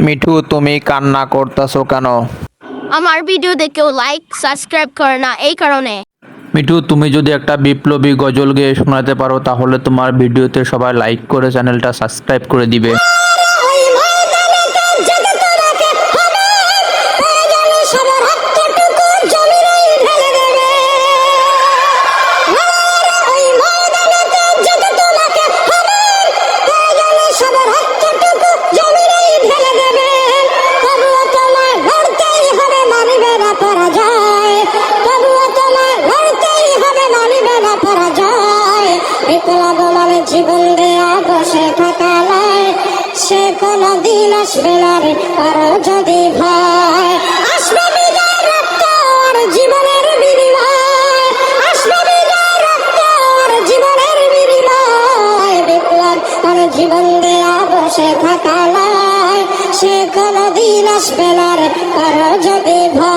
মিঠু, তুমি কান্না করতেছো কেন? আমার ভিডিওতে কেউ লাইক সাবস্ক্রাইব করে না, এই কারণে। মিঠু, তুমি যদি একটা বিপ্লবী গজল গেয়ে শোনাতে পারো তাহলে তোমার ভিডিওতে সবাই লাইক করে চ্যানেলটা সাবস্ক্রাইব করে দিবে। জীবন দেয়া বসে থাকালায় সে কোনদিন আসবে না রে, কারো যদি ভয় আসবে বিদায় রক্ত আর জীবনের বিনিময়, আসবে বিদায় রক্ত আর জীবনের বিনিময়। বিপ্লব আর জীবন দেয়া বসে থাকালায় সে কোনদিন আসবে না রে, কারো যদি ভয়।